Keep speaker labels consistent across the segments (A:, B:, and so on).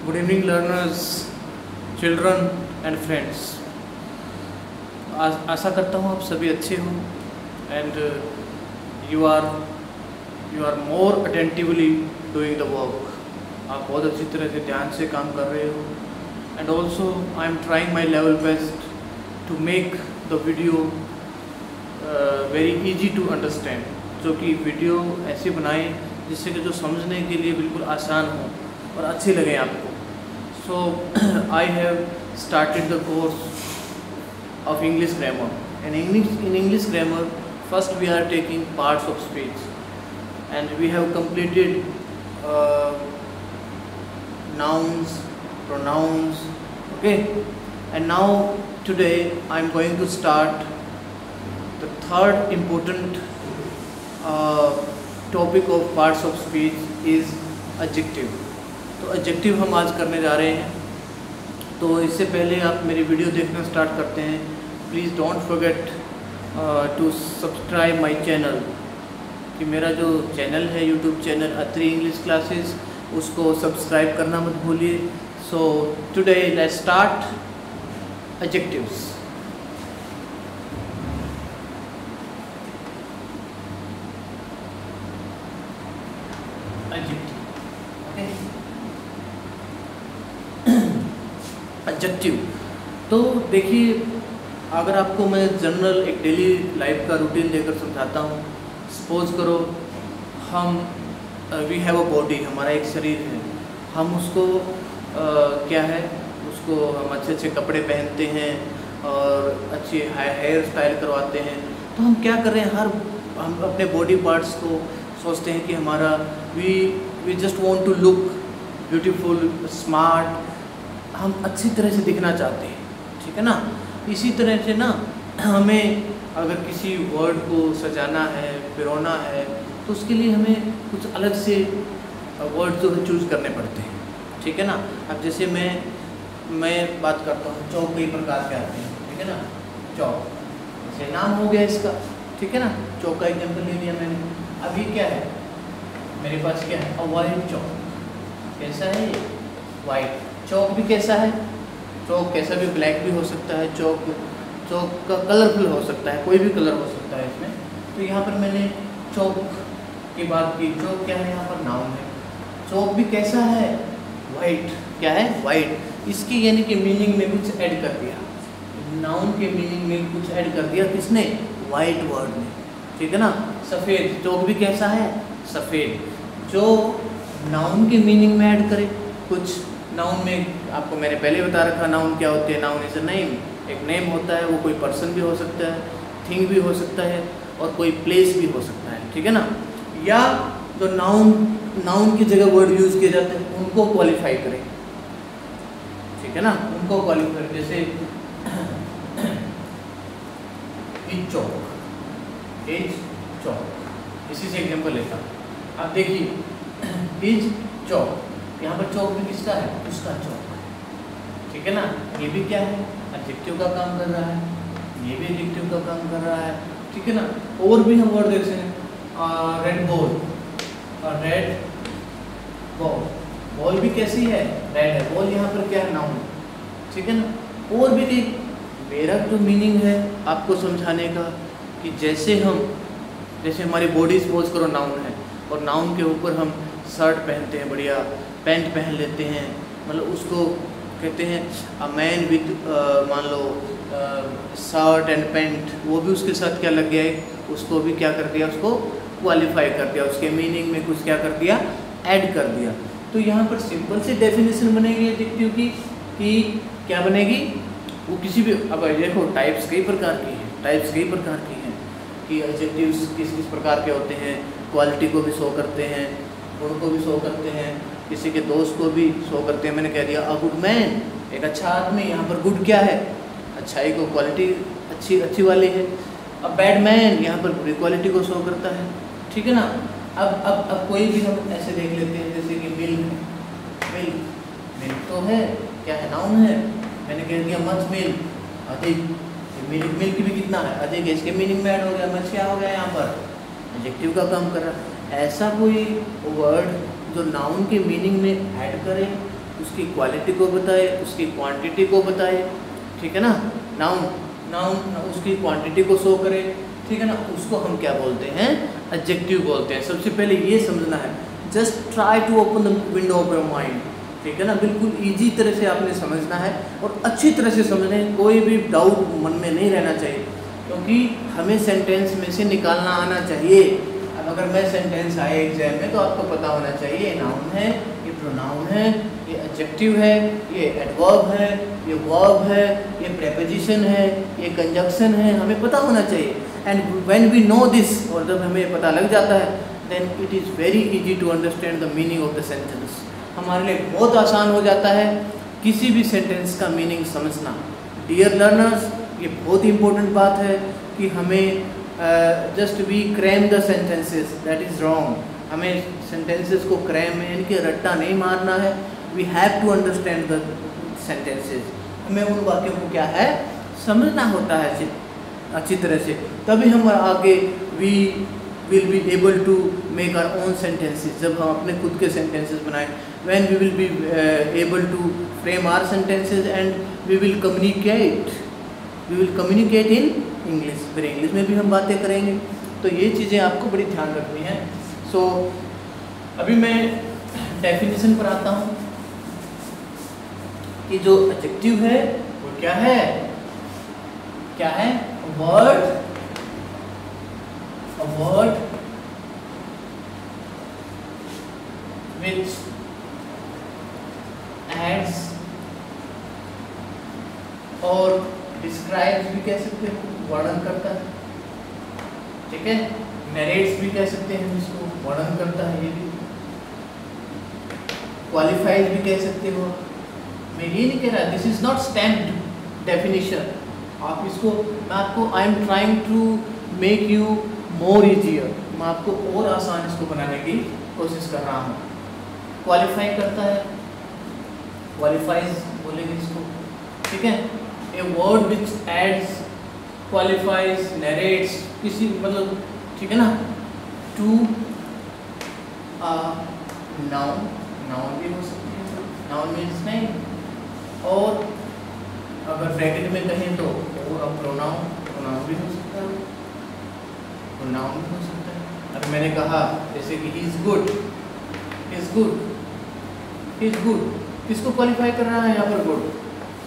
A: Good evening, learners, children and friends. आशा करता हूँ आप सभी अच्छे हो and you are more attentively doing the work. आप बहुत अच्छी तरह से ध्यान से काम कर रहे हो and also I am trying my level best to make the video very easy to understand. जो कि वीडियो ऐसी बनाए जिससे कि जो समझने के लिए बिल्कुल आसान हो और अच्छी लगे आपको. So I have started the course of English grammar. In English grammar, first we are taking parts of speech, and we have completed nouns, pronouns. Okay, and now today I am going to start the third important topic of parts of speech is adjective. तो adjective हम आज करने जा रहे हैं. तो इससे पहले आप मेरी वीडियो देखना स्टार्ट करते हैं, please don't forget to subscribe my channel. कि मेरा जो चैनल है YouTube channel Atri English classes, उसको सब्सक्राइब करना मत भूलिए. So today let's start adjectives. Adjective. तो देखिए, अगर आपको मैं जनरल एक डेली लाइफ का रूटीन देकर समझाता हूँ. सपोज करो हम वी हैव अ बॉडी, हमारा एक शरीर है, हम उसको क्या है, उसको हम अच्छे अच्छे कपड़े पहनते हैं और अच्छी हेयर स्टाइल करवाते हैं. तो हम क्या कर रहे हैं, हम अपने बॉडी पार्ट्स को सोचते हैं कि हमारा we just want to look beautiful, smart, हम अच्छी तरह से दिखना चाहते हैं. ठीक है ना. इसी तरह से ना हमें अगर किसी वर्ड को सजाना है, पिरोना है, तो उसके लिए हमें कुछ अलग से वर्ड जो है चूज़ करने पड़ते हैं. ठीक है ना. अब जैसे मैं बात करता हूँ, चौक कई प्रकार के आते हैं. ठीक है ना. चौक जैसे नाम हो गया इसका. ठीक है ना. चौक का एग्जाम्पल ले लिया मैंने. अभी क्या है मेरे पास, क्या है, अ वाइट चौक. कैसा है ये, वाइट. चौक भी कैसा है, चौक कैसा भी, ब्लैक भी हो सकता है. चौक का कलरफुल हो सकता है, कोई भी कलर हो सकता है इसमें. तो यहाँ पर मैंने चौक की बात की. चौक क्या है, यहाँ पर नाउन है. चौक भी कैसा है, वाइट. क्या है, वाइट. इसकी यानी कि मीनिंग में कुछ ऐड कर दिया, नाउन के मीनिंग में कुछ ऐड कर दिया. किसने, वाइट वर्ड ने. ठीक है ना. सफ़ेद. चौक भी कैसा है, सफ़ेद. जो नाउन के मीनिंग में ऐड करे कुछ. नाउन में आपको मैंने पहले बता रखा, नाउन क्या होते हैं. Noun is a name. एक नेम होता है, वो कोई पर्सन भी हो सकता है, थिंग भी हो सकता है, और कोई प्लेस भी हो सकता है. ठीक है ना. या जो नाउन की जगह वर्ड यूज़ किए जाते हैं उनको क्वालिफाई करें. ठीक है ना. उनको क्वालिफाई, जैसे इज चौक. इज चौक, इसी से एग्जाम्पल लेता हूँ. आप देखिए, इज चौक, यहाँ पर चौक भी किसका है, उसका चौक. ठीक है ना. ये भी क्या है, एडजेक्टिव का काम कर रहा है, ये भी एडजेक्टिव का काम कर रहा है. ठीक है ना. और भी हम वर्ड देख सकते हैं. Red ball, red ball. Ball भी कैसी है, रेड है. बॉल यहाँ पर क्या है, नाउन. ठीक है ना. और भी देख, मेरा जो मीनिंग है आपको समझाने का, कि जैसे हमारी बॉडी सपोज करो नाउन है, और नाउन के ऊपर हम शर्ट पहनते हैं, बढ़िया पैंट पहन लेते हैं, मतलब उसको कहते हैं अ मैन विद, मान लो शर्ट एंड पैंट, वो भी उसके साथ क्या लग गया है, उसको भी क्या कर दिया, उसको क्वालिफाई कर दिया, उसके मीनिंग में कुछ क्या कर दिया, ऐड कर दिया. तो यहाँ पर सिंपल सी डेफिनेशन बनेगी एडजेक्टिव की, कि क्या बनेगी, वो किसी भी, अब देखो टाइप्स कई प्रकार की हैं, कि एडजेक्टिव्स किस किस प्रकार के होते हैं. क्वालिटी को भी शो करते हैं, गुण को भी शो करते हैं, किसी के दोस्त को भी शो करते हैं. मैंने कह दिया अ गुड मैन, एक अच्छा आदमी. यहाँ पर गुड क्या है, अच्छाई को, क्वालिटी अच्छी वाली है. अ बैड मैन, यहाँ पर बुरी क्वालिटी को शो करता है. ठीक है ना. अब कोई भी हम ऐसे देख लेते हैं, जैसे कि मिल्क तो है, क्या है, नाउन है. मैंने कह दिया मच मिल्क, अधिक. मिल्क भी कितना है, अधिक. इसके मीनिंग में ऐड हो गया. मच क्या हो गया, यहाँ पर एडजेक्टिव का काम कर रहा है. ऐसा कोई वर्ड जो नाउन के मीनिंग में ऐड करे उसकी क्वालिटी को बताए, उसकी क्वांटिटी को बताए, ठीक है ना। नाउन नाउन उसकी क्वांटिटी को शो करे, ठीक है ना, उसको हम क्या बोलते हैं, एडजेक्टिव बोलते हैं। सबसे पहले ये समझना है, just try to open the window of your mind, ठीक है ना, बिल्कुल ईजी तरह से आपने समझना है और अच्छी तरह से समझना है, कोई भी डाउट मन में नहीं रहना चाहिए, क्योंकि हमें सेंटेंस में से निकालना आना चाहिए। अब अगर मैं सेंटेंस आए एग्जाम में तो आपको पता होना चाहिए ये नाउन है, ये प्रोनाउन है, ये एडजेक्टिव है, ये एडवर्ब है, ये वर्ब है, ये प्रेपोजिशन है, ये कंजक्शन है, हमें पता होना चाहिए। And when we know this, और जब हमें पता लग जाता है, then it is very easy to understand the meaning of the sentence. हमारे लिए बहुत आसान हो जाता है किसी भी सेंटेंस का मीनिंग समझना। डियर लर्नर्स, ये बहुत ही इम्पोर्टेंट बात है कि हमें just we cram the sentences, that is wrong. हमें सेंटेंसेस को क्रैम में यानी कि रट्टा नहीं मारना है। We have to understand the sentences, हमें उन वाक्यों को क्या है समझना होता है अच्छी तरह से, तभी हम आगे we will be able to make our own sentences. जब हम अपने खुद के सेंटेंसेस बनाएं, when we will be able to frame our sentences and we will communicate in English, फिर इंग्लिश में भी हम बातें करेंगे। तो ये चीज़ें आपको बड़ी ध्यान रखनी है। सो अभी मैं डेफिनेशन पर आता हूँ कि जो एडजेक्टिव है वो क्या है, क्या है, a word which adds और describes भी कह सकते हैं, वर्णन करता है, ठीक है, narrates भी कह सकते हैं इसको, वर्णन करता है, ये भी qualifies भी कह सकते हो। मैं ये नहीं कह रहा, this is not stamped definition, आप इसको, मैं आपको I am trying to make you more easier, मैं आपको और आसान इसको बनाने की कोशिश कर रहा हूँ। क्वालिफाई करता है, क्वालिफाइज बोलेंगे इसको, ठीक है। A word which adds, qualifies, narrates, किसी मतलब, ठीक है ना, टू नाउन, नाउन भी हो सकती है, नाउन मीन्स नेम, और अगर ब्रैकेट में कहें तो और प्रोनाउन, प्रोनाउन भी हो सकता है, प्रोनाउन भी हो सकता है। अब मैंने कहा जैसे कि he is good, is good, is good, किसको क्वालिफाई कर रहा है यहाँ पर, गुड,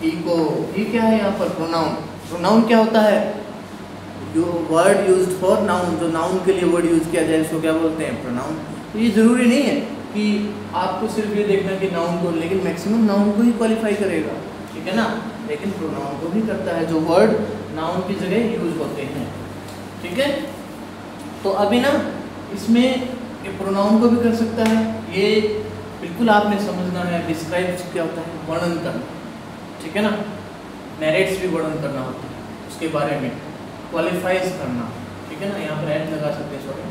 A: ही को, ही क्या है यहाँ पर, प्रोनाउन। प्रोनाउन क्या होता है, जो वर्ड यूज्ड फॉर नाउन, जो नाउन के लिए वर्ड यूज किया जाए उसको क्या बोलते हैं, प्रोनाउन। तो ये ज़रूरी नहीं है कि आपको सिर्फ ये देखना कि नाउन को, लेकिन मैक्सिमम नाउन को ही क्वालिफाई करेगा, ठीक है ना, लेकिन प्रोनाउन को भी करता है, जो वर्ड नाउन की जगह यूज होते हैं, ठीक है। तो अभी ना इसमें ये प्रोनाउन को भी कर सकता है, ये बिल्कुल आपने समझना है। डिस्क्राइब क्या होता है, वर्णन करना, ठीक है ना, नरेट्स भी वर्णन करना होता है उसके बारे में, क्वालिफाइज करना, ठीक है ना, यहाँ पर ऐड लगा सकते हैं, sorry,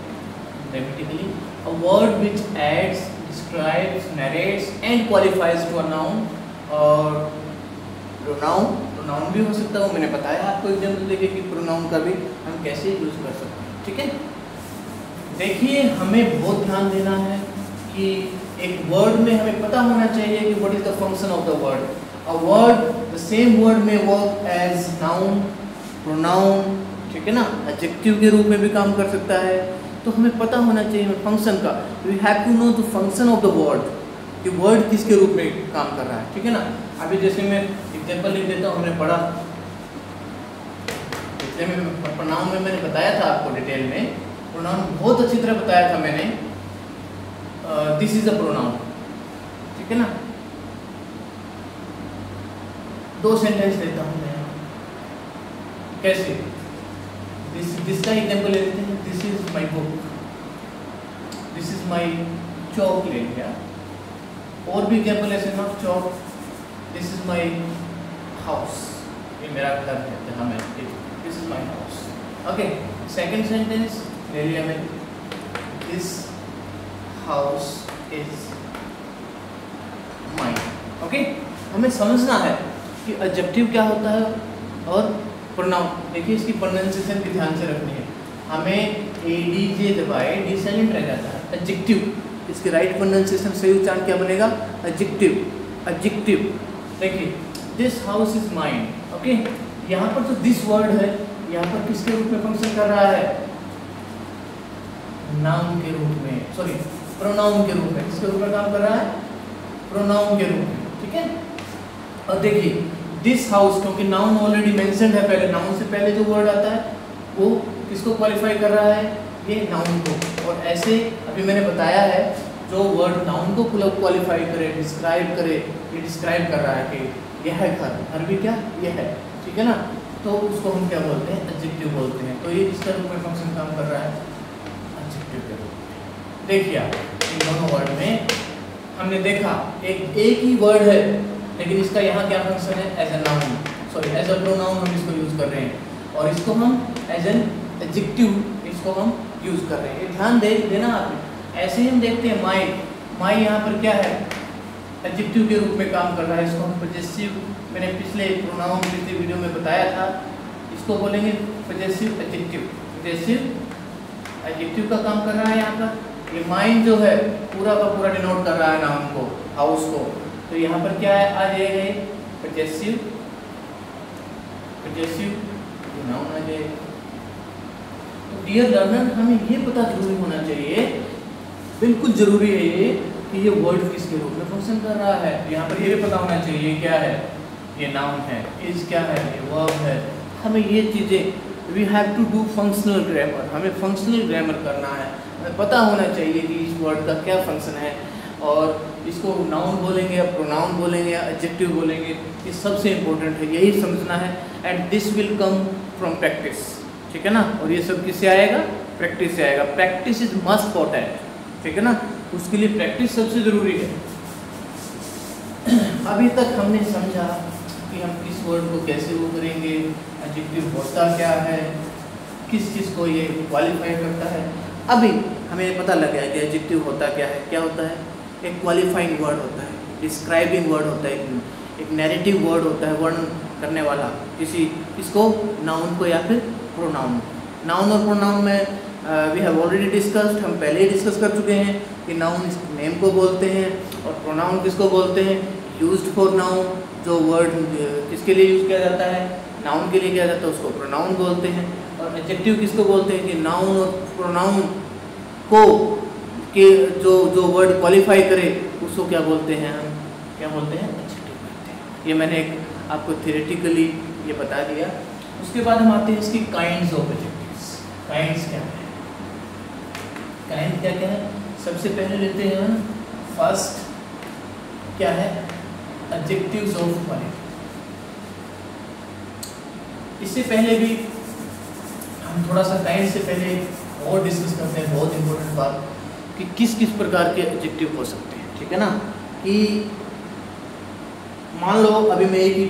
A: grammatically, a word which adds, describes, narrates and qualifies to a noun, और प्रोनाउन, प्रोनाउन भी हो सकता है, वो मैंने बताया आपको एग्जाम्पल देके कि प्रोनाउन का भी हम कैसे यूज कर सकते हैं, ठीक है। देखिए हमें बहुत ध्यान देना है कि एक वर्ड में हमें पता होना चाहिए कि what is the function of the word. A word, the same word में वर्क एज नाउन, प्रोनाउन, ठीक है ना, एडजेक्टिव के रूप में भी काम कर सकता है। तो हमें पता होना चाहिए फंक्शन का, we have to know the function of the word, कि वर्ड किसके रूप में काम कर रहा है, ठीक है ना। अभी जैसे मैं एग्जाम्पल लिख देता हूँ, हमने पढ़ा पिछले में प्रोनाउन में मैंने बताया था आपको डिटेल में, प्रोनाउन बहुत अच्छी तरह बताया था मैंने, दिस इज अ प्रोनाउन, ठीक है ना। दो सेंटेंस लेता हूँ मैं, कैसे, दिस का एग्जाम्पल लेते हैं, this is my book, this is my chalk ले लिया, और भी एग्जाम्पल ऐसे, not chalk, this is my house, ये मेरा घर है जहाँ मैं, this is my house, okay. Second sentence ले लिया मैंने, this house is mine, okay. हमें समझना है कि एडजेक्टिव क्या होता है और प्रोनाउन। देखिए इसकी प्रोनाउंसिएशन भी ध्यान से रखनी है, हमें ADJ दबाए डी साइलेंट रह जाता है, एडजेक्टिव, इसके राइट प्रोनाउंसिएशन सही उच्चारण क्या बनेगा, एडजेक्टिव, एडजेक्टिव। देखिए this house is mine, okay, यहाँ पर जो दिस वर्ड है यहाँ पर किसके रूप में फंक्शन कर रहा है? नाउन के रूप में, सॉरी प्रोनाउन के रूप में। किसके रूप में काम कर रहा है? प्रोनाउन के रूप में, ठीक है। और देखिए दिस हाउस, क्योंकि नाउन ऑलरेडी मेंशन्ड है पहले, नाउन से पहले जो वर्ड आता है वो किसको क्वालिफाई कर रहा है? ये नाउन को। और ऐसे अभी मैंने बताया है जो वर्ड नाउन को क्वालिफाई करे, डिस्क्राइब करे, ये डिस्क्राइब कर रहा है कि यह है घर, घर भी क्या ये है, ठीक है ना, तो उसको हम क्या बोलते हैं? एडजेक्टिव बोलते हैं। तो ये इसका रूप में फंक्शन काम कर रहा है एडजेक्टिव के रूप में। देखिए आप इन दोनों वर्ड में हमने देखा एक ही वर्ड है, लेकिन इसका यहाँ क्या फंक्शन है? As a noun, sorry as a pronoun हम इसको यूज कर रहे हैं, और इसको हम एज एन एडजेक्टिव इसको हम यूज कर रहे हैं। ये ध्यान देना आप। ऐसे ही हम देखते हैं माई, माई यहाँ पर क्या है? एडजेक्टिव के रूप में काम कर रहा है। इसको हम पजेसिव, मैंने पिछले प्रोनाउन पिछले वीडियो में बताया था, इसको बोलेंगे पजेसिव एडजेक्टिव। पजेसिव एडजेक्टिव का काम कर रहा है यहाँ पर। ये माइन जो है पूरा का पूरा डिनोट कर रहा है नाउन को, हाउस को। तो यहाँ पर क्या है? आ जाएगा पजेसिव, पजेसिव नाउन आ जाएगा। तो डियर लर्नर, हमें ये पता जरूरी होना चाहिए, बिल्कुल जरूरी है ये, कि ये वर्ड किसके रूप में फंक्शन कर रहा है। यहाँ पर ये भी पता होना चाहिए क्या है? ये नाउन है, इज क्या है? ये वर्ब है। हमें ये चीज़ें, we have to do functional grammar, हमें फंक्शनल ग्रामर करना है। हमें पता होना चाहिए कि इस वर्ड का क्या फंक्शन है, और इसको नाउन बोलेंगे या प्रोनाउन बोलेंगे या एडजेक्टिव बोलेंगे, ये सबसे इम्पोर्टेंट है, यही समझना है। And this will come from practice, ठीक है ना। और ये सब किससे आएगा? प्रैक्टिस से आएगा। प्रैक्टिस इज मस्ट इम्पोर्टेंट, ठीक है ना, उसके लिए प्रैक्टिस सबसे ज़रूरी है। अभी तक हमने समझा कि हम इस वर्ड को कैसे वो करेंगे, एडजेक्टिव होता क्या है, किस चीज़ को ये क्वालिफाई करता है। अभी हमें पता लग गया कि एडजेक्टिव होता क्या है। क्या होता है? एक क्वालिफाइंग वर्ड होता है, डिस्क्राइबिंग वर्ड होता है, एक नैरेटिव वर्ड होता है, वर्णन करने वाला इसको नाउन को या फिर प्रोनाउन। नाउन और प्रोनाउन में वी हैव ऑलरेडी डिस्कस्ड, हम पहले ही डिस्कस कर चुके हैं कि नाउन नेम को बोलते हैं और प्रोनाउन किसको बोलते हैं? यूज्ड फॉर नाउन, जो वर्ड किसके लिए यूज़ किया जाता है? नाउन के लिए किया जाता है, उसको प्रोनाउन बोलते हैं। और एडजेक्टिव किसको बोलते हैं? कि नाउन और प्रोनाउन को के जो वर्ड क्वालिफाई करे उसको क्या बोलते हैं? हम क्या बोलते हैं? एडजेक्टिव बोलते हैं। ये मैंने एक आपको थियोरेटिकली ये बता दिया। उसके बाद हम आते हैं इसकी काइंड्स ऑफ एडजेक्टिव्स। काइंड्स क्या है? काइंड क्या क्या है? सबसे पहले लेते हैं फर्स्ट, क्या है? Adjectives of quality. इससे पहले भी हम थोड़ा सा काइंड से पहले और डिस्कस करते हैं, बहुत इंपॉर्टेंट बात, कि किस किस प्रकार के एडजेक्टिव हो सकते हैं, ठीक है ना। कि मान लो अभी मैं एक ही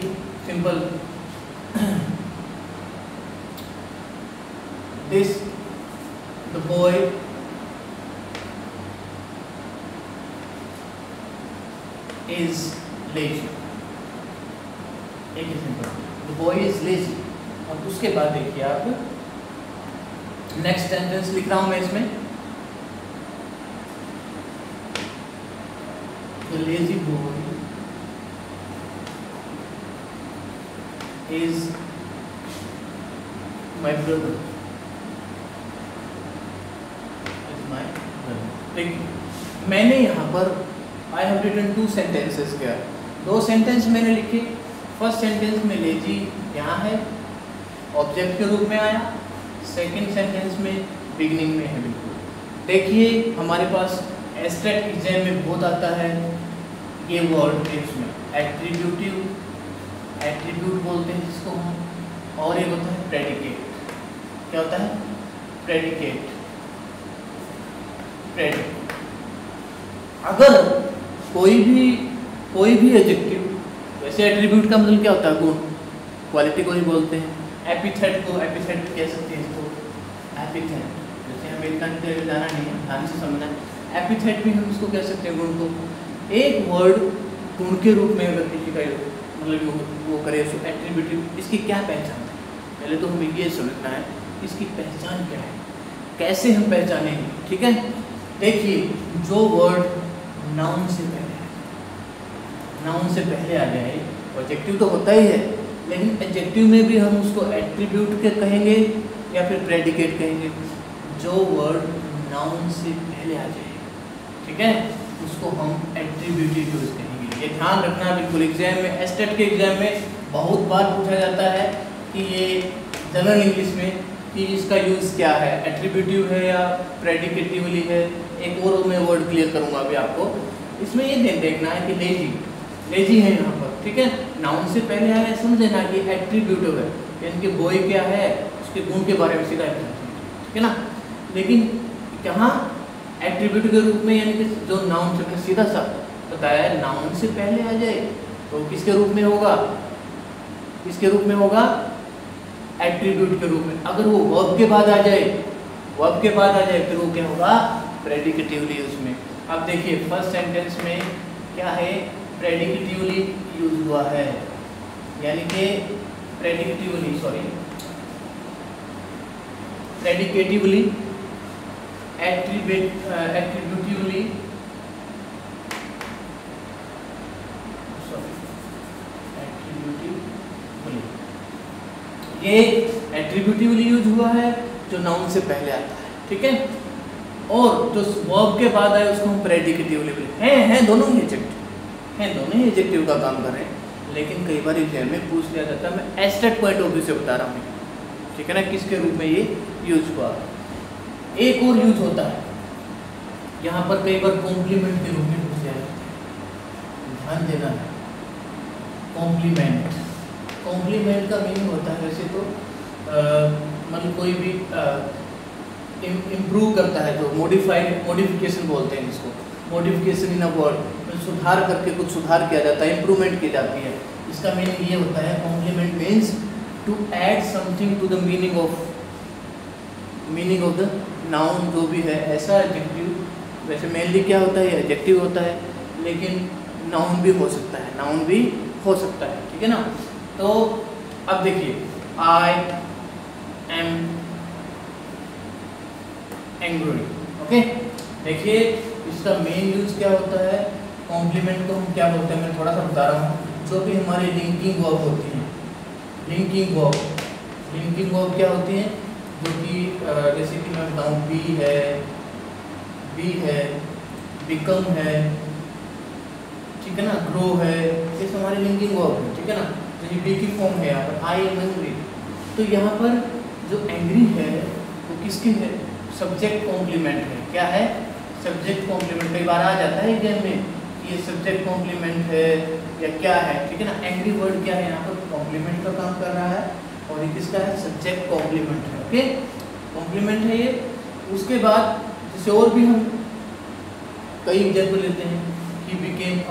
A: simple this the boy is lazy, एक ही simple the boy is lazy. अब उसके बाद देखिए आप नेक्स्ट सेंटेंस लिख रहा हूं मैं इसमें, the lazy boy is my brother, is my brother. देखिए मैंने यहाँ पर आई हैव रिटन 2 सेंटेंसेस क्या, 2 सेंटेंस मैंने लिखे। फर्स्ट सेंटेंस में लेजी यहाँ है, ऑब्जेक्ट के रूप में आया। सेकंड सेंटेंस में बिगिनिंग में है। बिल्कुल देखिए हमारे पास एस्टेट एग्जाम में बहुत आता है ये वर्ड, इसमें एट्रीब्यूटिव, एट्रीब्यूट बोलते हैं जिसको हम, और एक होता है प्रेडिकेट। क्या होता है? प्रेडिकेट। प्रेडिकेट अगर कोई भी एडजेक्टिव, वैसे एट्रीब्यूट का मतलब क्या होता है? गुण, क्वालिटी को ही बोलते हैं। एपिथेट को, एपिथेट कह सकते हैं इसको, एपिथेट। जैसे हमें इतना जाना नहीं है, ध्यान से समझना। एपिथेट भी हम इसको कह सकते हैं, गुण को। एक वर्ड गुण के रूप में अगर किसी का मतलब वो करे तो एट्रीब्यूटिव, इसकी क्या पहचान है? पहले तो हमें ये समझना है इसकी पहचान क्या है, कैसे हम पहचानेंगे, ठीक है। देखिए जो वर्ड नाउन से पहले है, नाउन से पहले आ जाए, ऑब्जेक्टिव तो होता ही है, लेकिन एडजेक्टिव में भी हम उसको एट्रीब्यूट के कहेंगे या फिर प्रेडिकेट कहेंगे, जो वर्ड नाउन से पहले आ जाए, ठीक है, उसको हम एट्रीब्यूटिव यूज कहेंगे। ये ध्यान रखना बिल्कुल, एग्जाम में, एस्टेट के एग्जाम में बहुत बार पूछा जाता है कि ये जनरल इंग्लिश में कि इसका यूज़ क्या है, एट्रीब्यूटिव है या प्रेडिकेटिवली है। एक और मैं वर्ड क्लियर करूँगा अभी आपको। इसमें ये देखना है कि लेजी है यहाँ पर, ठीक है, नाउन से पहले आया, समझ लेना कि एट्रीब्यूटिव है, यानी कि बॉय क्या है उसके गुण के बारे में सीधा, ठीक है ना। लेकिन कहाँ एट्रीब्यूट के रूप में, यानी कि जो नाउन से सीधा सा बताया है, नाउन से पहले आ जाए तो किसके रूप में होगा, किसके रूप में होगा, एट्रीब्यूट के रूप में। अगर वो वर्ब के बाद आ जाए, वर्ब के बाद आ जाए, फिर वो क्या होगा, प्रेडिकेटिवली उसमें। अब देखिए फर्स्ट सेंटेंस में क्या है, प्रेडिकेटिवली यूज हुआ है, यानी कि प्रेडिकेटिवली, सॉरी, प्रेडिकेटिवली, एट्रीब्यूटिवली, ये एट्रीब्यूटिवली यूज हुआ है जो नाउन से पहले आता है, ठीक है। और जो वर्ब के बाद आए उसको हम प्रेडिकेटिवली हैं दोनों ही एडजेक्टिव हैं, दोनों ही एडजेक्टिव का काम कर रहे हैं। लेकिन कई बार एग्जाम में पूछ लिया जाता है, मैं एस्टेट पॉइंट ऑफ व्यू से बता रहा हूँ, ठीक है ना, किसके रूप में ये यूज हुआ। एक और यूज होता है यहाँ पर, कई बार कॉम्प्लीमेंट के रूप में पूछ लिया जाता है, ध्यान देना है। कॉम्प्लीमेंट, कॉम्प्लीमेंट का मीनिंग होता है वैसे तो मतलब कोई भी इम्प्रूव करता है, जो मॉडिफिकेशन बोलते हैं जिसको, मॉडिफिकेशन इन अ वर्ड, सुधार करके कुछ सुधार किया जाता है, इम्प्रूवमेंट की जाती है। इसका मीनिंग ये होता है, complement means to add something to the meaning of the noun, जो भी है ऐसा एडजेक्टिव। वैसे मेनली क्या होता है, एडजेक्टिव होता है, लेकिन नाउन भी हो सकता है, नाउन भी हो सकता है, ठीक है ना। तो अब देखिए, आई एम एंग्री, ओके। देखिए इसका मेन यूज क्या होता है, कॉम्प्लीमेंट को हम क्या बोलते हैं, मैं थोड़ा सा बता रहा हूँ। जो भी हमारी लिंकिंग वर्ब होती हैं, लिंकिंग वर्ब क्या होती हैं, जो कि जैसे कि मैं बताऊँ, बी है, बिकम है, ठीक है ना, ग्रो है, ये हमारी लिंकिंग वर्ब है, ठीक है ना। तो ये बी की फॉर्म है यहाँ पर, आई एम एंग्री। तो यहाँ पर जो एंग्री है वो किसकी है, सब्जेक्ट कॉम्प्लीमेंट है। क्या है, सब्जेक्ट कॉम्प्लीमेंट। कई बार आ जाता है एग्जाम में कि ये सब्जेक्ट कॉम्प्लीमेंट है या क्या है, ठीक है ना। एंग्री वर्ड क्या है, यहाँ पर कॉम्प्लीमेंट का काम कर रहा है, और ये किसका है, सब्जेक्ट कॉम्प्लीमेंट है, ओके, कॉम्प्लीमेंट है ये। उसके बाद जैसे और भी हम कई एग्जाम्पल लेते हैं, he became a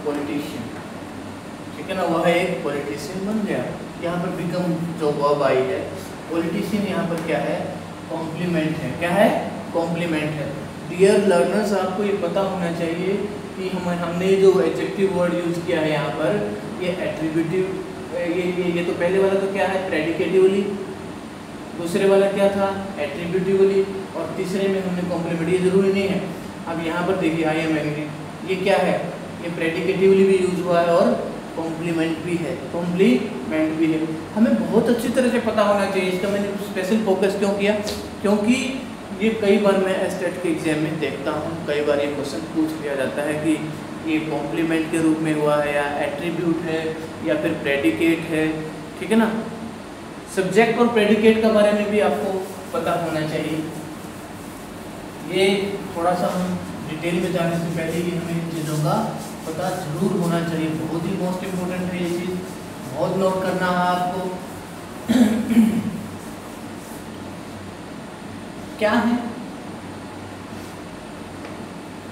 A: politician, ठीक है ना, वह एक पॉलिटिशियन बन गया। यहाँ पर बिकम जो वर्ब आई है, पॉलिटिशियन यहाँ पर क्या है, कॉम्प्लीमेंट है। क्या है, कॉम्प्लीमेंट है। डियर लर्नर्स, आपको ये पता होना चाहिए कि हमने जो एडजेक्टिव वर्ड यूज किया है यहाँ पर, ये एट्रीब्यूटिव, ये तो पहले वाला तो क्या है, प्रेडिकेटिवली, दूसरे वाला क्या था, एट्रीब्यूटिवली, और तीसरे में हमने कॉम्प्लीमेंट। ये जरूरी नहीं है। अब यहाँ पर देखिए, आई एम एंग्री, ये क्या है, ये प्रेडिकेटिवली भी यूज हुआ है और कॉम्प्लीमेंट भी है, कॉम्प्लीमेंट भी है। हमें बहुत अच्छी तरह से पता होना चाहिए। इसका मैंने स्पेशल फोकस क्यों किया, क्योंकि ये कई बार मैं एस्टेट के एग्जाम में देखता हूँ, कई बार ये क्वेश्चन पूछ लिया जाता है कि ये कॉम्प्लीमेंट के रूप में हुआ है या एट्रीब्यूट है या फिर प्रेडिकेट है, ठीक है ना। सब्जेक्ट और प्रेडिकेट के बारे में भी आपको पता होना चाहिए। ये थोड़ा सा हम डिटेल में जाने से पहले ही हमें इन चीज़ों का पता जरूर होना चाहिए। बहुत ही मोस्ट इम्पोर्टेंट है ये चीज़, बहुत नोट करना है आपको। क्या है,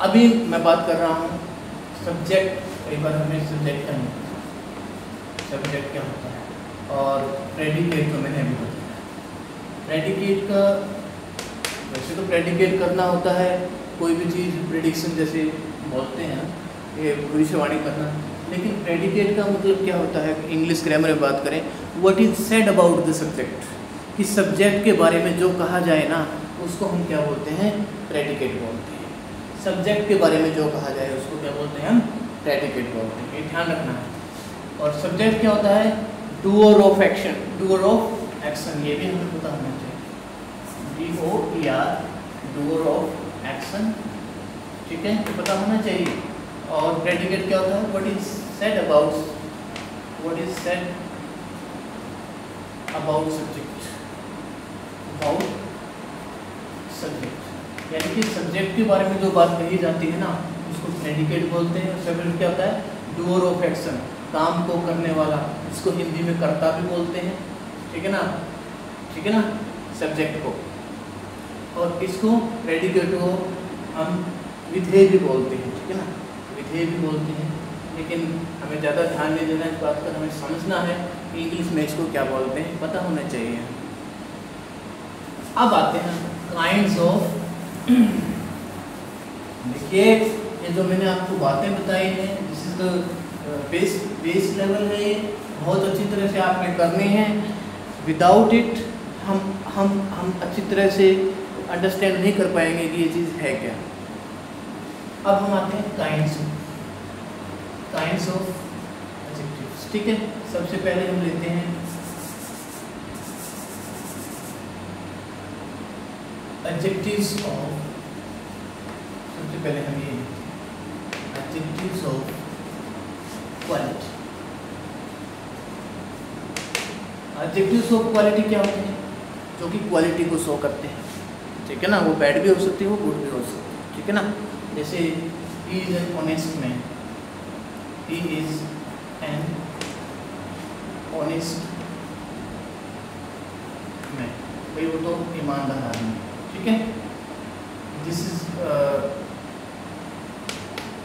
A: अभी मैं बात कर रहा हूँ सब्जेक्ट। कई बार हमें सब्जेक्ट का नहीं, सब्जेक्ट क्या होता है, और प्रेडिकेट तो मैंने अभी बताया। प्रेडिकेट का वैसे तो प्रेडिकेट करना होता है कोई भी चीज़, प्रेडिक्शन जैसे बोलते हैं, ये भविष्यवाणी करना। लेकिन प्रेडिकेट का मतलब क्या होता है, इंग्लिश ग्रामर में बात करें, what is said about the subject, कि सब्जेक्ट के बारे में जो कहा जाए ना, उसको हम क्या बोलते हैं, प्रेडिकेट बोलते हैं। सब्जेक्ट के बारे में जो कहा जाए उसको क्या बोलते हैं हम, प्रेडिकेट बोलते हैं, ये ध्यान रखना है। और सब्जेक्ट क्या होता है, doer of action, doer of action, ये भी हमें पता होना चाहिए, DOER, डूअर ऑफ एक्शन, ठीक है, तो पता होना चाहिए। और प्रेडिकेट क्या होता है, what is said about, what is said about subject, about subject, यानी कि सब्जेक्ट के बारे में जो बात कही जाती है ना उसको प्रेडिकेट बोलते हैं। और सब्जेक्ट क्या होता है, डूअर ऑफ एक्शन, काम को करने वाला, इसको हिंदी में कर्ता भी बोलते हैं, ठीक है ना, ठीक है ना, सब्जेक्ट को। और इसको प्रेडिकेट को हम विधेय भी बोलते हैं, ठीक है ना, विधेय भी बोलते हैं। लेकिन हमें ज़्यादा ध्यान नहीं देना इस बात पर, हमें समझना है कि इंग्लिश में इसको क्या बोलते हैं, पता होना चाहिए। अब आते हैं काइंड्स ऑफ, देखिए ये जो मैंने आपको बातें बताई हैं, this is the base level है, ये बहुत अच्छी तरह से आपने करनी है। विदाउट इट हम अच्छी तरह से अंडरस्टैंड नहीं कर पाएंगे कि ये चीज़ है क्या। अब हम आते हैं काइंड्स ऑफ एडजेक्टिव्स, ठीक है। सबसे पहले हम लेते हैं एडजेक्टिव्स ऑफ, सबसे पहले हम ये adjectives of quality. Adjectives of quality क्या होते हैं, जो कि क्वालिटी को शो करते हैं, ठीक है ना, वो बैड भी हो सकती है, वो गुड भी हो सकती है, ठीक है ना। जैसे he is an honest man, he is an honest man, भाई वो तो ईमानदार आदमी, ठीक है।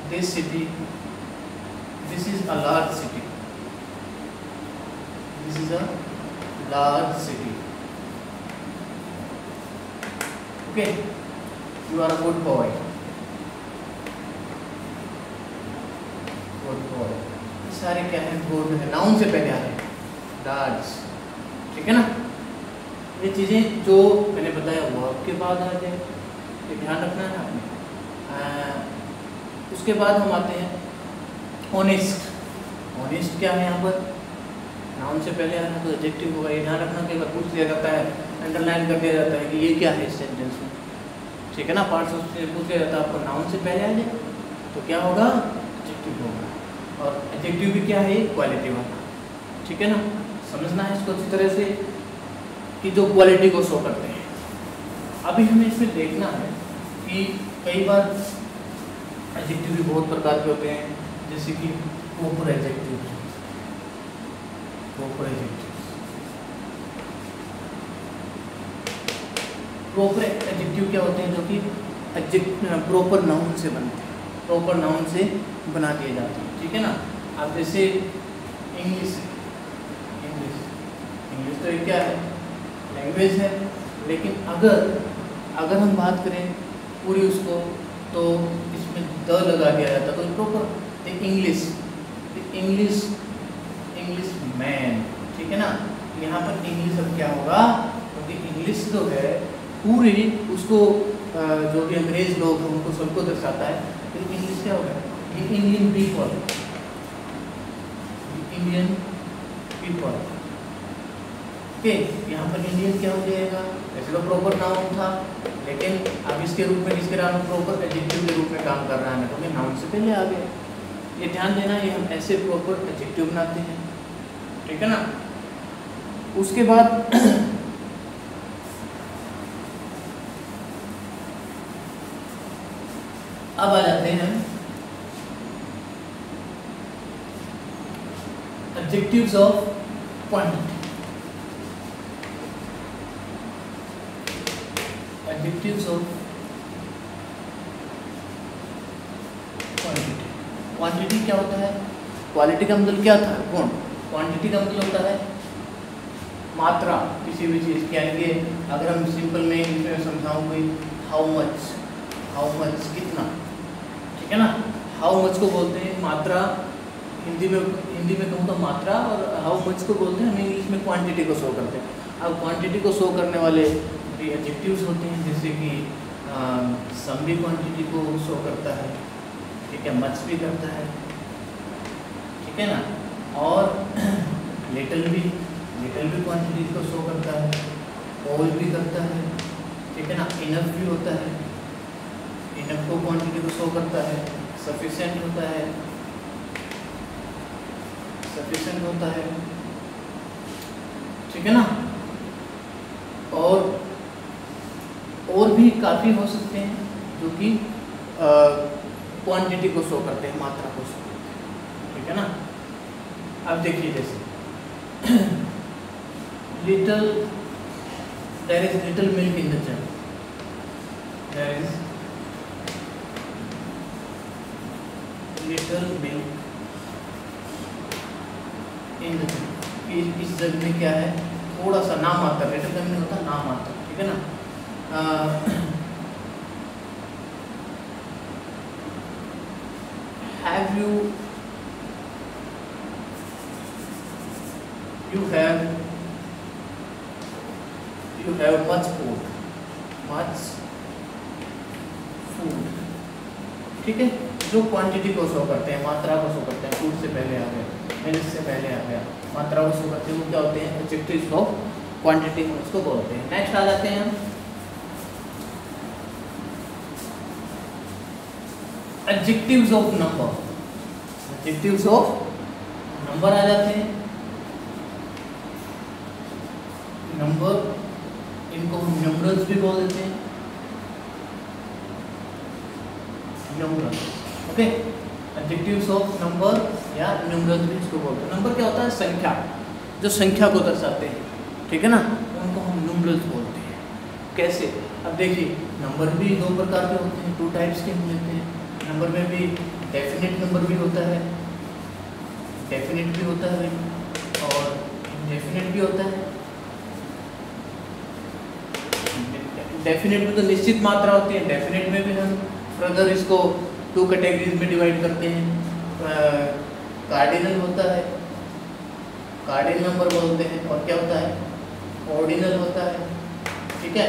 A: This city, this is a large city, this is a large city, okay. You are a good boy, good boy, सारे क्या है, गुड है, नाउन से पहले आ रहे हैं, लार्ज, ठीक है ना। ये चीज़ें जो मैंने बताया वर्ब के बाद आ जाए, ये ध्यान रखना है आपने। उसके बाद हम आते हैं ऑनेस्ट। ऑनेस्ट क्या है यहाँ पर, नाउन से पहले आना तो एडजेक्टिव होगा, ये ध्यान रखना। कई बार पूछ दिया जाता है, अंडरलाइन कर दिया जाता है कि ये क्या है इस सेंटेंस में, ठीक है ना। पार्ट्स से पूछ दिया जाता है आपको, नाउन से पहले आ जाए तो क्या होगा, एडजेक्टिव होगा। और एडजेक्टिव भी क्या है, क्वालिटी वाला, ठीक है ना। समझना है इसको अच्छी तरह से कि जो क्वालिटी को शो करते हैं। अभी हमें इसमें देखना है कि कई बार एडजेक्टिव भी बहुत प्रकार के होते हैं, जैसे कि proper adjective, proper adjective, proper adjective क्या होते हैं, जो कि प्रॉपर नाउन से बनते हैं, प्रॉपर नाउन से बना दिए जाते हैं, ठीक है ना। अब जैसे इंग्लिश, इंग्लिश तो एक क्या है, लैंग्वेज है, लेकिन अगर हम बात करें पूरी उसको, तो इसमें द लगा दिया जाता, तो प्रॉपर इंग्लिश मैन, ठीक है ना। यहाँ पर इंग्लिश अब क्या होगा, क्योंकि इंग्लिश जो है पूरी उसको जो भी अंग्रेज लोग हैं उनको सबको दर्शाता है, तो इंग्लिश क्या होगा, इंडियन पीपल, ओके। यहाँ पर इंडियन क्या हो जाएगा, वैसे तो प्रॉपर नाउन था, लेकिन अब इसके रूप में किसके नाम प्रॉपर एडजेक्टिव के रूप में काम कर रहा है, क्योंकि नाउन से पहले आ गया। ये ध्यान देना, ये हम ऐसे प्रॉपर एडजेक्टिव बनाते हैं, ठीक है ना। उसके बाद अब आ जाते हैं adjectives of quantity. Adjectives of quantity. Quantity क्या होता है, क्वालिटी का मतलब क्या था, गुण। क्वांटिटी का मतलब होता है मात्रा किसी भी चीज़ की, यानी कि अगर हम सिंपल में इसमें समझाऊँ कोई, हाउ मच कितना, ठीक है ना। हाउ मच को बोलते हैं मात्रा, हिंदी में कहूँ तो मात्रा, और हाउ मच को बोलते हैं हम इंग्लिश में क्वांटिटी को शो करते हैं। अब क्वांटिटी को शो करने वाले भी एडजेक्टिव्स होते हैं, जैसे कि सम भी क्वांटिटी को शो करता है, ठीक है, मच भी करता है, ठीक है ना, और लिटिल भी क्वांटिटी को शो करता है, ऑल भी करता है, ठीक है ना, इनफ भी होता है, इनफ को क्वांटिटी को शो करता है, सफिशिएंट होता है, ठीक है ना, और भी काफ़ी हो सकते हैं जो कि क्वांटिटी को शो करते हैं, मात्रा को शो करते हैं, ठीक है ना। अब देखिए जैसे there is little milk in the jug, there is little milk in the jug, इस जग में क्या है, थोड़ा सा नाम आता है, लिटिल जग में होता नाम आता है, ठीक है ना। Have you have much food, ठीक है, जो क्वांटिटी को शो करते हैं, मात्रा को शो करते हैं, फूड से पहले आ गया, मिनट से पहले आ गया, मात्रा को शो करते हैं, वो क्या होते हैं, एडजेक्टिव्स ऑफ क्वांटिटी उसको बोलते हैं। नेक्स्ट आ जाते हैं हम adjectives of number, adjectives of number आ जाते हैं। नंबर, इनको हम न्यूमरल्स भी बोल देते हैं, numerals, okay, adjectives of number या न्यूमरल्स भी इसको बोलते हैं। नंबर क्या होता है, संख्या, जो संख्या को दर्शाते हैं, ठीक है ना, उनको हम न्यूमरल्स बोलते हैं। कैसे, अब देखिए नंबर भी दो प्रकार के होते हैं, 2 टाइप्स के हम लेते हैं। नंबर में भी डेफिनेट नंबर भी होता है, डेफिनेट भी होता है और इंडेफिनेट भी होता है। डेफिनेट में तो निश्चित मात्रा होती है, डेफिनेट में भी हम फर्दर इसको 2 कैटेगरीज में डिवाइड करते हैं। कार्डिनल होता है, कार्डिनल नंबर बोलते हैं, और क्या होता है, ऑर्डिनल होता है, ठीक है।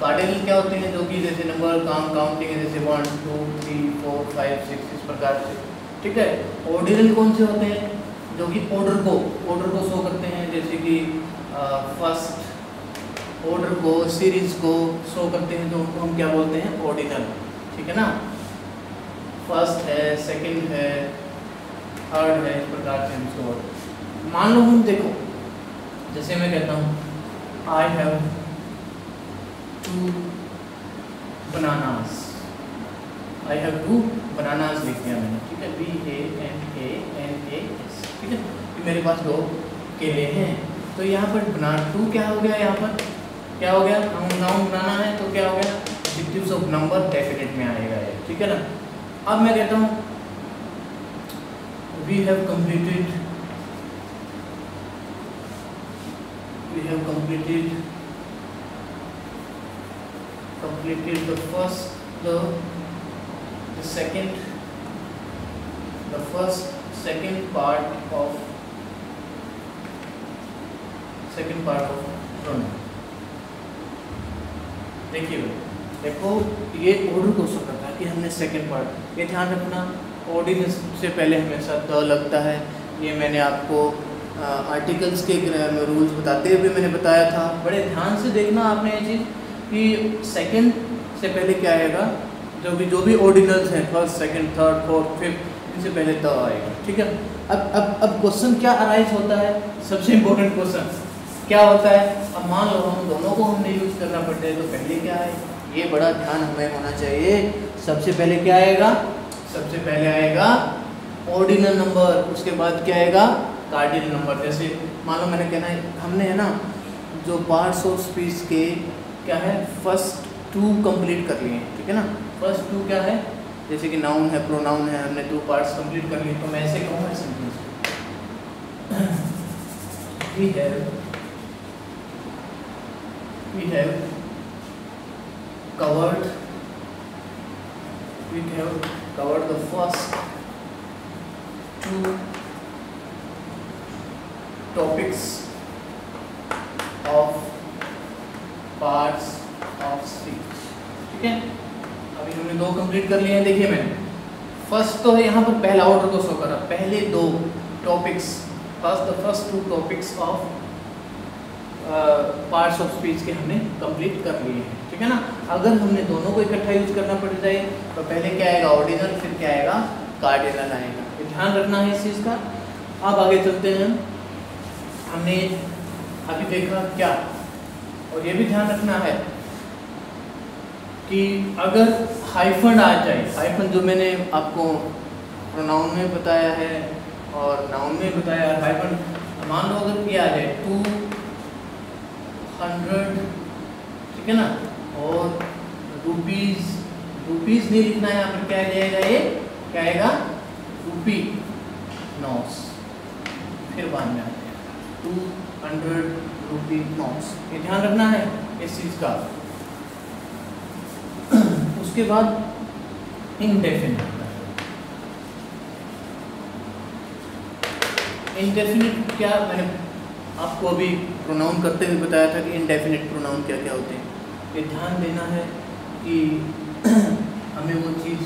A: कार्डिनल क्या होते हैं, जो कि जैसे नंबर काउंटिंग है, जैसे 1 2 3 4 5 6 इस प्रकार से, ठीक है। ऑर्डिनल कौन से होते हैं, जो कि ऑर्डर को शो करते हैं, जैसे कि फर्स्ट ऑर्डर को, सीरीज को शो करते हैं, तो उनको हम क्या बोलते हैं, ऑर्डिनल, ठीक है ना। फर्स्ट है, सेकंड है, थर्ड है, इस प्रकार से हम इसको, मान लो हम देखो, जैसे मैं कहता हूँ I have 2 bananas, I have 2 bananas लिख दिया मैंने, ठीक है, BANANAS, ठीक है, कि मेरे पास 2 केले हैं। तो यहाँ पर बना 2 क्या हो गया, यहाँ पर क्या हो गया, नाउन बनाना है, तो क्या हो गया, एडजेक्टिव्स ऑफ नंबर डेफिनेट में आएगा ये, ठीक है ना। अब मैं कहता हूँ we have completed the second part of pronoun। देखो ये ऑर्डर को शो करता है कि हमने सेकंड पार्ट, ये ध्यान रखना, ऑर्डिनल से पहले हमेशा द लगता है। ये मैंने आपको आर्टिकल्स के रूल्स बताते हुए मैंने बताया था, बड़े ध्यान से देखना आपने ये चीज़ कि सेकंड से पहले क्या आएगा, जो भी ऑर्डिनल्स हैं, first second third fourth fifth, इनसे पहले द आएगा, ठीक है। अब क्वेश्चन क्या अराइज होता है, सबसे इम्पोर्टेंट क्वेश्चन क्या होता है, अब मान लो हम दोनों को हमने यूज करना पड़ता है, तो पहले क्या है, ये बड़ा ध्यान हमें होना चाहिए। सबसे पहले क्या आएगा, सबसे पहले आएगा ऑर्डिनल नंबर, उसके बाद क्या आएगा, कार्डिनल नंबर। जैसे मान लो मैंने कहना है, हमने है ना जो पार्ट्स ऑफ स्पीच के क्या है, फर्स्ट 2 कंप्लीट कर लिए, ठीक है ना। फर्स्ट 2 क्या है, जैसे कि नाउन है, प्रोनाउन है, हमने 2 पार्ट्स कंप्लीट कर लिए, तो मैं ऐसे कहूँगा sentence we have covered the first 2 topics of parts अभी हमने 2 कंप्लीट कर लिए हैं। देखिए मैंने फर्स्ट तो है यहाँ पर पहला ऑर्डर को शो करा, पहले 2 topics, first 2 topics of parts of speech के हमने कंप्लीट कर लिए हैं, ठीक है ना। अगर हमने दोनों को इकट्ठा यूज करना पड़ जाए तो पहले क्या आएगा ऑर्डिनल, फिर क्या आएगा कार्डिनल आएगा। तो ध्यान रखना है इस चीज़ का। अब आगे चलते हैं। हमने अभी देखा क्या, और ये भी ध्यान रखना है कि अगर हाइफन आ जाए, हाइफन जो मैंने आपको प्रोनाउन में बताया है और नाउन में बताया है, हाइफन मान लो अगर ये आ जाए 200, ठीक है ना, और रुपीज़ नहीं लिखना है यहाँ पर, क्या जाएगा, ये क्या आएगा रूपी नॉस, फिर बाद में आ जाएगा 200 रुपी नॉस। ये ध्यान रखना है इस चीज़ का। उसके बाद इनडेफिनिट, इनडेफिनिट क्या, मैंने आपको अभी प्रोनाउन करते हुए बताया था कि इनडेफिनिट प्रोनाउन क्या क्या होते हैं। ये ध्यान देना है कि हमें वो चीज़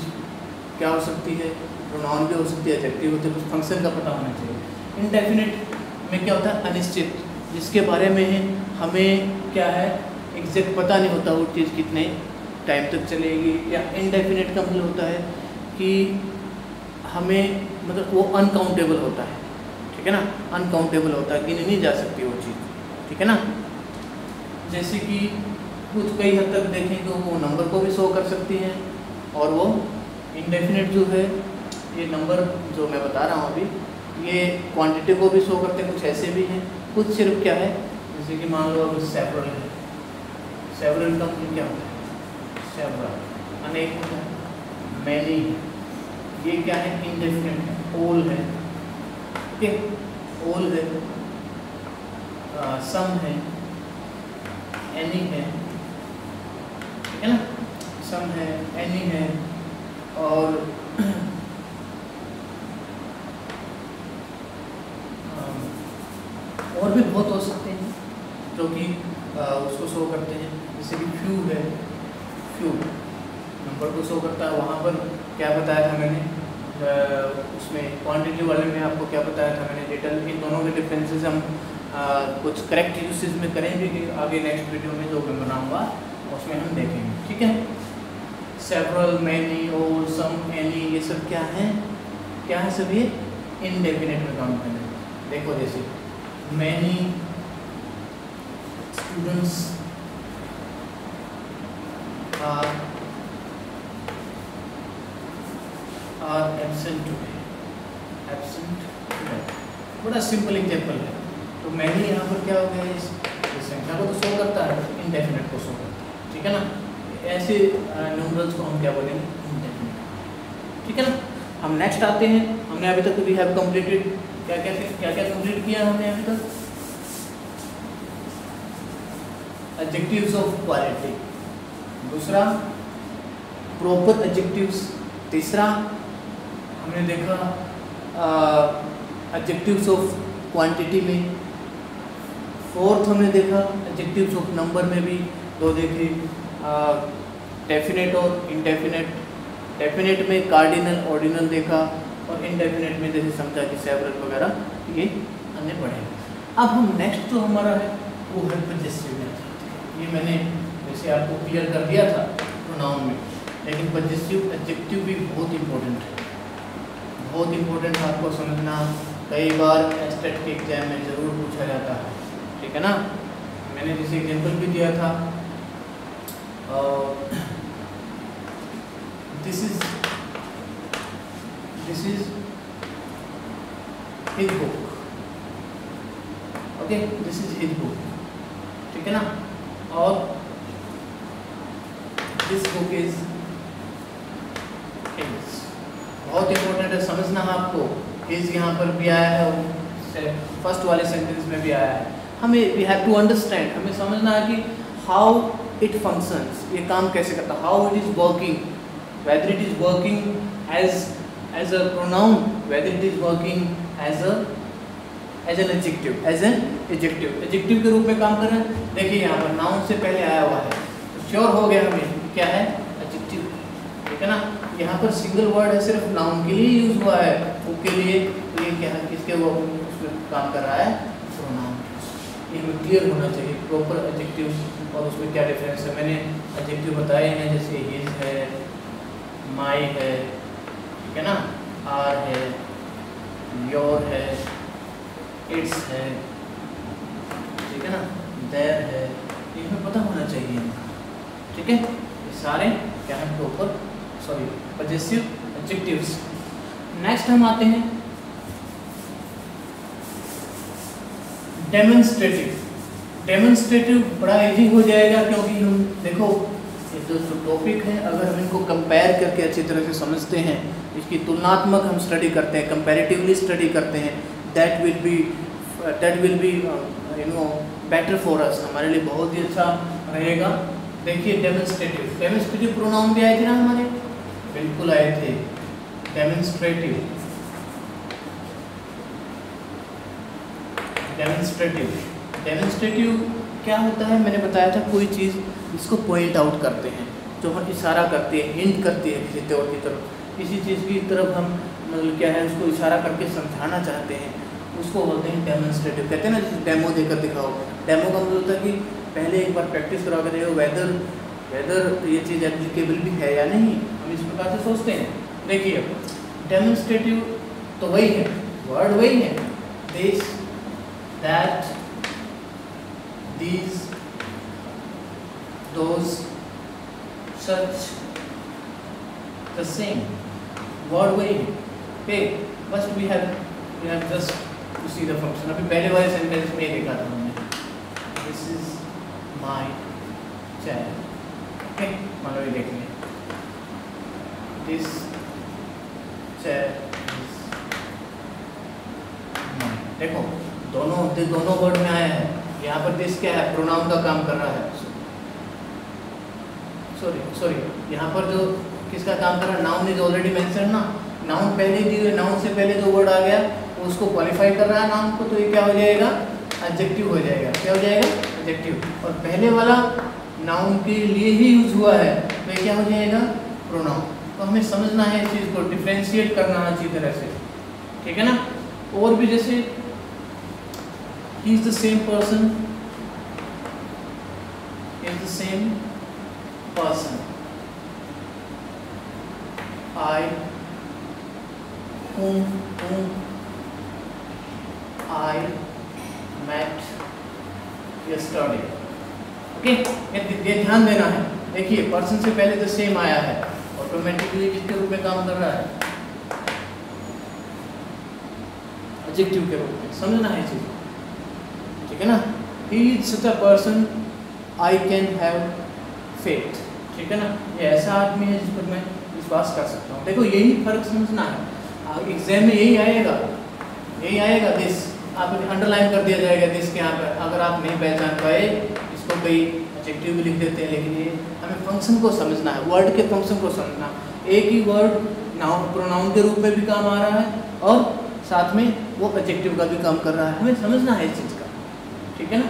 A: क्या हो सकती है, प्रोनाउन भी हो सकती है, एडजेक्टिव होते हैं, कुछ फंक्शन का पता होना चाहिए। इनडेफिनिट में क्या होता है, अनिश्चित, जिसके बारे में हमें क्या है एग्जैक्ट पता नहीं होता वो चीज़ कितने टाइम तक चलेगी। या इनडेफिनिट का मतलब होता है कि हमें मतलब वो अनकाउंटेबल होता है, ठीक है ना, अनकाउंटेबल होता है, गिनी नहीं जा सकती वो चीज़, ठीक है ना। जैसे कि कुछ कई हद तक देखें तो वो नंबर को भी शो कर सकती हैं, और वो इनडेफिनिट जो है ये नंबर जो मैं बता रहा हूँ अभी, ये क्वांटिटी को भी शो करते हैं, कुछ ऐसे भी हैं, कुछ सिर्फ क्या है, जैसे कि मान लो अगर सेवरल है, सेवरल का मतलब क्या होता है, सेवरल अनेक होता है, मैनी, ये क्या है इनडेफिनिट है, ओल है, ठीक है, ओल है, सम है, एनी है, ठीक है ना, सम है, एनी है, और और भी बहुत हो सकते हैं जो कि उसको शो करते हैं। जैसे कि फ्यू है, फ्यू नंबर को शो करता है। वहाँ पर क्या बताया था मैंने, उसमें क्वांटिटी वाले में आपको क्या बताया था मैंने, डिटेल इन दोनों के डिफरेंसेस हम कुछ करेक्ट यूसेज में करेंगे कि आगे नेक्स्ट वीडियो में जो मैं बनाऊँगा उसमें हम देखेंगे, ठीक है। सेवरल, मैनी, ओल, सम, एनी, ये सब क्या है सब ये इनडेफिनिट में काम करें। देखो जैसे many students are absent today, बड़ा सिंपल एग्जाम्पल है। तो मैनी यहाँ पर क्या हो गया, इस संख्या को तो शो करता है, इनडेफिनिट को शो करता है, ठीक है ना। ऐसे न्यूमरल्स को हम क्या बोलेंगे, इनडेफिनिट, ठीक है ना। हम नेक्स्ट आते हैं। हमने अभी तक वी हैव कंप्लीटेड क्या कंप्लीट किया हमने अभी तक, एडजेक्टिव्स ऑफ क्वालिटी, दूसरा प्रॉपर एडजेक्टिव्स, तीसरा हमने देखा एडजेक्टिव्स ऑफ क्वांटिटी में, फोर्थ हमने देखा एडजेक्टिव्स ऑफ नंबर में भी 2 देखे, डेफिनेट और इनडेफिनेट। डेफिनेट में कार्डिनल, ऑर्डिनल देखा, और इनडेफिनेट में जैसे समझा कि सेवरल वगैरह ये अन्य पढ़ेंगे। अब हम नेक्स्ट जो हमारा है वो है पजेसिव में। ये मैंने वैसे आपको क्लियर कर दिया था प्रोनाउन में, लेकिन पजेसिव एडजेक्टिव भी बहुत इम्पोर्टेंट है, बहुत इम्पोर्टेंट आपको समझना। कई बार एस्टेट के एग्जाम में ज़रूर पूछा जाता है, ठीक है ना। मैंने जैसे एग्जाम्पल भी दिया था, this is his book, okay, this is his book, ठीक है ना। और दिस बुक इज हिज, बहुत इंपॉर्टेंट है, समझना है आपको। हिज यहाँ पर भी आया है, फर्स्ट वाले सेंटेंस में भी आया है। हमें वी हैव टू अंडरस्टैंड, हमें समझना है कि हाउ इट फंक्शंस, ये काम कैसे करता है, how it is working, whether it is working as a pronoun, whether it is working as an adjective, adjective के रूप में काम कर रहे हैं। देखिए यहाँ पर नाउन से पहले आया हुआ है, तो श्योर हो गया हमें क्या है एडजेक्टिव, है ना। यहाँ पर सिंगल वर्ड है, सिर्फ नाउन के लिए यूज हुआ है, उसके लिए तो ये क्या है, किसके वो उसमें काम कर रहा है, प्रोनाउन। ये हमें क्लियर होना चाहिए प्रॉपर एडजेक्टिव और उसमें क्या डिफरेंस है। मैंने एडजेक्टिव बताए हैं, जैसे हिज है, माई है, ठीक है ना, आर है, योर है, इट्स है, ठीक है ना, देयर है, ये हमें पता होना चाहिए, ठीक है। ये सारे क्या है, प्रॉपर पजेसिव एडजेक्टिव्स। नेक्स्ट हम आते हैं डेमोन्स्ट्रेटिव। डेमोन्स्ट्रेटिव बड़ा इजी हो जाएगा, क्योंकि हम देखो ये जो टॉपिक है, अगर हम इनको कंपेयर करके अच्छी तरह से समझते हैं, इसकी तुलनात्मक हम स्टडी करते हैं, कंपैरेटिवली स्टडी करते हैं, that will be better for us, हमारे लिए बहुत ही अच्छा रहेगा। देखिए डेमोन्स्ट्रेटिव प्रोनाउन भी आए थे ना हमारे, बिल्कुल आए थे। डेमोन्स्ट्रेटिव क्या होता है, मैंने बताया था, कोई चीज़ इसको पॉइंट आउट करते हैं, जो हम इशारा करते हैं, हिंट करती है किसी और की तरफ, किसी चीज़ की तरफ हम मतलब क्या है उसको इशारा करके समझाना चाहते हैं, उसको बोलते हैं डेमोन्स्ट्रेटिव। कहते हैं ना, जैसे डेमो देकर दिखाओ। डेमो का मतलब होता है कि पहले एक बार प्रैक्टिस करा कर देखो वेदर ये चीज़ एप्लीकेबल भी है या नहीं, हम इस प्रकार से सोचते हैं। देखिए डेमोन्स्ट्रेटिव तो वही है, वर्ड वही है, this, that, these, those, such, the same, word वही है। Okay, बस we have just to see the function। अभी पहले वाले सेंटेंस में देखा था हमने, this is my chair। Okay, मान लो ये देख लें, this chair is mine। देखो दोनों वर्ड में आया है। यहाँ पर दिस क्या है, प्रोनाउन का काम कर रहा है, सॉरी यहाँ पर जो किसका काम कर रहा है, नाउन इज ऑलरेडी मेंशन ना, नाउन पहले दी हुई, नाउन से पहले जो वर्ड आ गया उसको क्वालिफाई कर रहा है नाउन को, तो ये क्या हो जाएगा, एडजेक्टिव हो जाएगा। क्या हो जाएगा, एडजेक्टिव। और पहले वाला नाउन के लिए ही यूज हुआ है, तो ये क्या हो जाएगा, प्रोनाउन। तो हमें समझना है इस चीज़ को, डिफ्रेंशिएट करना अच्छी तरह से, ठीक है ना। और भी जैसे he is the same person, I, whom I met yesterday। Okay, ये ध्यान देना है। देखिए पर्सन से पहले तो सेम आया है, ऑटोमेटिकली किसके रूप में काम कर रहा है, एडजेक्टिव के रूप में, समझना है चीज़, ठीक है ना। He is such a person I can have faith, ठीक है ना, ये ऐसा आदमी है जिस पर मैं विश्वास कर सकता हूँ। देखो यही फर्क समझना है, एग्जाम में यही आएगा दिस, आप अंडरलाइन कर दिया जाएगा दिस के यहाँ पर। अगर आप नहीं पहचान पाए इसको, कई एडजेक्टिव भी लिख देते हैं, लेकिन ये हमें फंक्शन को समझना है, वर्ड के फंक्शन को समझना। एक ही वर्ड नाउन प्रोनाउन के रूप में भी काम आ रहा है और साथ में वो एडजेक्टिव का भी काम कर रहा है, हमें समझना है इस चीज़ का, ठीक है ना।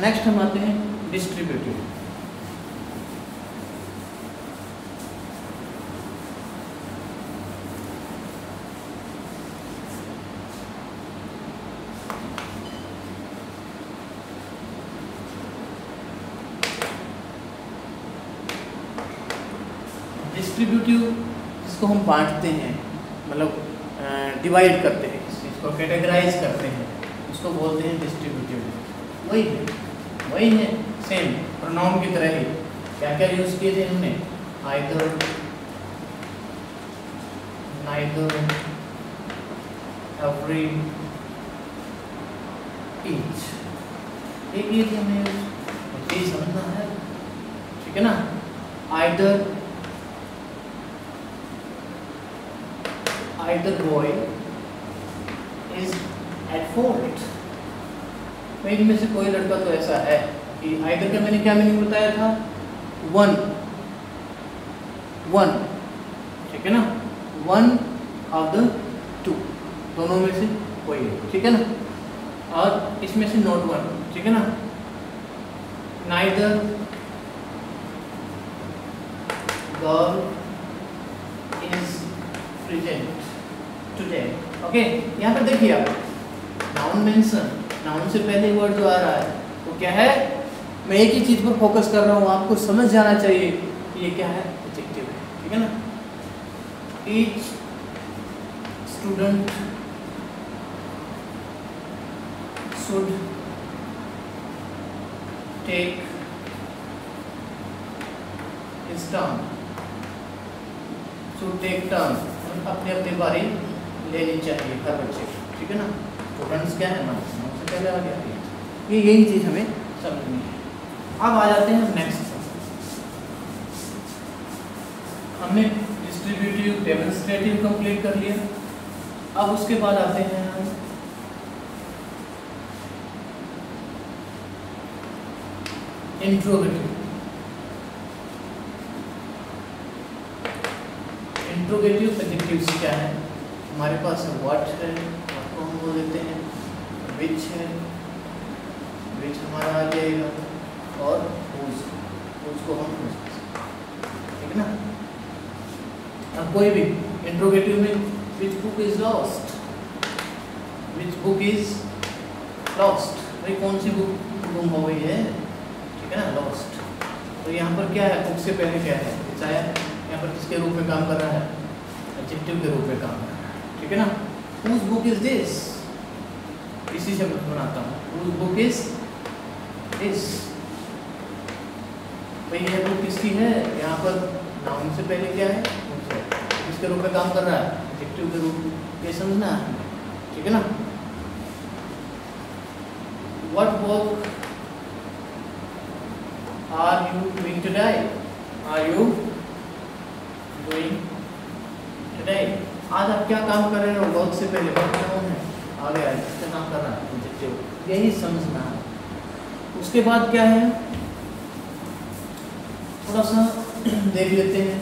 A: नेक्स्ट हम आते हैं डिस्ट्रीब्यूटिव। डिस्ट्रीब्यूटिव जिसको हम बांटते हैं, मतलब डिवाइड करते हैं, किस चीज़ को कैटेगराइज करते हैं, उसको बोलते हैं डिस्ट्रीब्यूटिव। वही है सेम प्रोनाउन की तरह ही। क्या क्या यूज़ किए थे हमने, आइदर, नाइदर, एवरी, ईच, एक ये हमने यही समझना है, ठीक है ना। either boy is at fault। तो इनमें से कोई लड़का तो ऐसा है कि either का मैंने क्या मीनिंग बताया था, वन, ठीक है ना, वन ऑफ द टू, दोनों में से कोई है, ठीक है ना। और इसमें से नॉट वन, ठीक है ना, neither girl is present today. Okay, यहाँ पर देखिए आप नाउन मेंशन, नाउन से पहले वर्ड जो आ रहा है वो क्या है, मैं एक ही चीज पर फोकस कर रहा हूँ, आपको समझ जाना चाहिए कि ये क्या है, एडजेक्टिव है, ठीक है ना। Each student should take his turn, should take turn, अपने अपने बारी लेनी चाहिए हर बच्चे को, ठीक है ना। स्टूडेंट्स क्या है, नाउन से पहले आ गया, ये यही चीज हमें समझनी है। अब आ जाते हैं नेक्स्ट, हमने डिस्ट्रीब्यूटिव डेमोंस्ट्रेटिव कंप्लीट कर लिया। अब उसके बाद आते हैं हम इंट्रोगेटिव। इंट्रोगेटिव एडजेक्टिव्स क्या है, हमारे पास व्हाट है, व्हाट को हम बोल देते हैं विच है, विच हमारा आ जाएगा, और whose को हम यूज कर सकते हैं, ठीक है ना। अब कोई भी इंट्रोगेटिव में which book is lost, which book is lost, भाई कौन सी बुक गुम हो गई है, ठीक है ना, लॉस्ट। तो यहाँ पर क्या है, बुक से पहले क्या है, विच आया, यहाँ पर किसके रूप में काम कर रहा है, एडजेक्टिव के रूप में काम कर रहा है, ठीक है ना। whose book is this, इसी से मैं बनाता हूँ, whose book is this, भाई यह बुक किसकी है, यहाँ पर नाउन से पहले क्या है, किसके रूप में काम कर रहा है, एडजेक्टिव के रूप में, ये समझना है, ठीक है ना। What work are you doing today, are you doing today, आज आप क्या काम कर रहे हो, वर्क से पहले वर्क नाउन है, आ गया किसका काम कर रहा है, एडजेक्टिव, यही समझना है। उसके बाद क्या है, थोड़ा सा देख लेते हैं,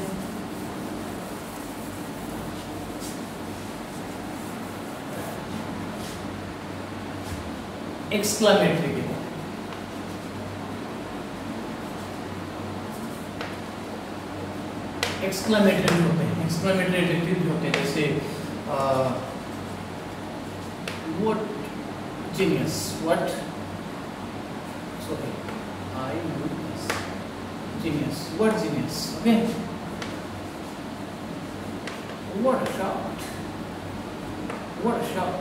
A: एक्सक्लेमेटरी के बाद, एक्सक्लेमेटरी होते हैं, एक्सक्लेमेटरी एडजेक्टिव भी होते हैं, जैसे what genius, what sorry I use genius, what genius, okay, what a shot, what a shot,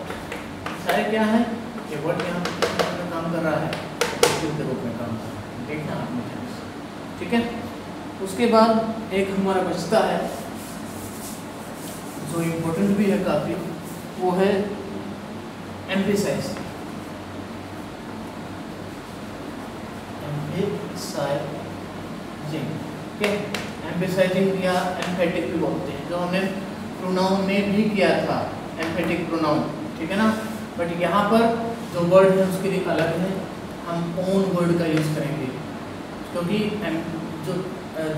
A: सारे क्या है, ये वर्ड यहाँ पर काम कर रहा है, एडजेक्टिव के रूप में काम कर रहा है, देखना आपने ध्यान से, ठीक है। उसके बाद एक हमारा बचता है जो इम्पोर्टेंट भी है काफी, वो है एम्फेसाइज, एम्फेसाइजिंग या एम्फेटिक भी बोलते हैं, जो हमने प्रोनाउन में भी किया था, एम्फेटिक प्रोनाउन, ठीक है ना। बट यहाँ पर जो वर्ड है उसके लिए अलग है, हम ओन वर्ड का यूज करेंगे, क्योंकि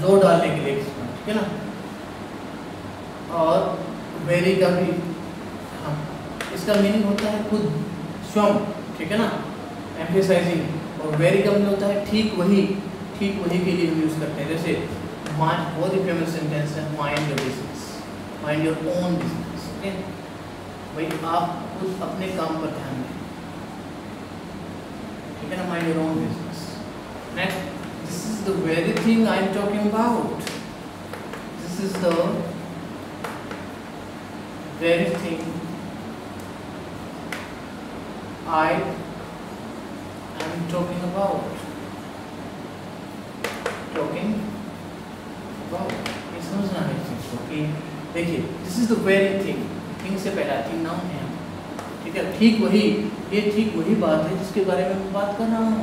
A: जो डालने के लिए, ठीक है ना। और वेरी का भी हम, इसका मीनिंग होता है खुद, स्वयं, ठीक है ना, एम्फेसाइजिंग, और वेरी का मीनिंग होता है ठीक वही के लिए हम यूज करते हैं। जैसे बहुत ही फेमस सेंटेंस है, mind your business, mind your own business, okay, भाई आप खुद अपने काम पर ध्यान दें, ठीक है ना, mind your own business. Next, this is the very thing I am talking about, this is the very thing I am talking about, ये समझना है इस चीज को कि देखिए, this is the very thing, thing से पहला थिंग नाउन है, ठीक है, ठीक वही, ये ठीक वही बात है जिसके बारे में मैं बात कर रहा हूँ।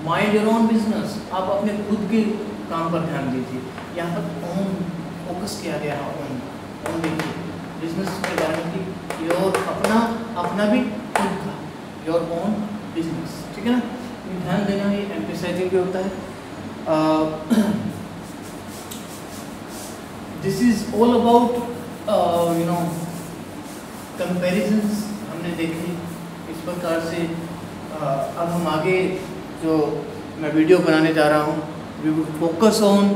A: माइंड योर ओन बिजनेस, आप अपने खुद के काम पर ध्यान दीजिए, यहाँ पर ओन फोकस किया गया है, ओन देखिए, बिजनेस के बारे में कि योर अपना भी खुद का, योर ओन बिजनेस, ठीक है ना, ध्यान देना, ये एम्फेसाइजिंग भी होता है। This is all about you know comparisons हमने देखे इस प्रकार से। अब हम आगे जो मैं वीडियो बनाने जा रहा हूँ, we will focus on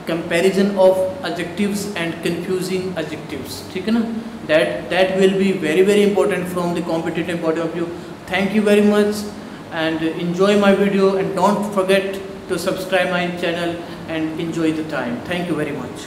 A: comparison of adjectives and confusing adjectives, ठीक है ना, that will be very very important from the competitive point of view. Thank you very much and enjoy my video, and don't forget to subscribe my channel and enjoy the time. Thank you very much.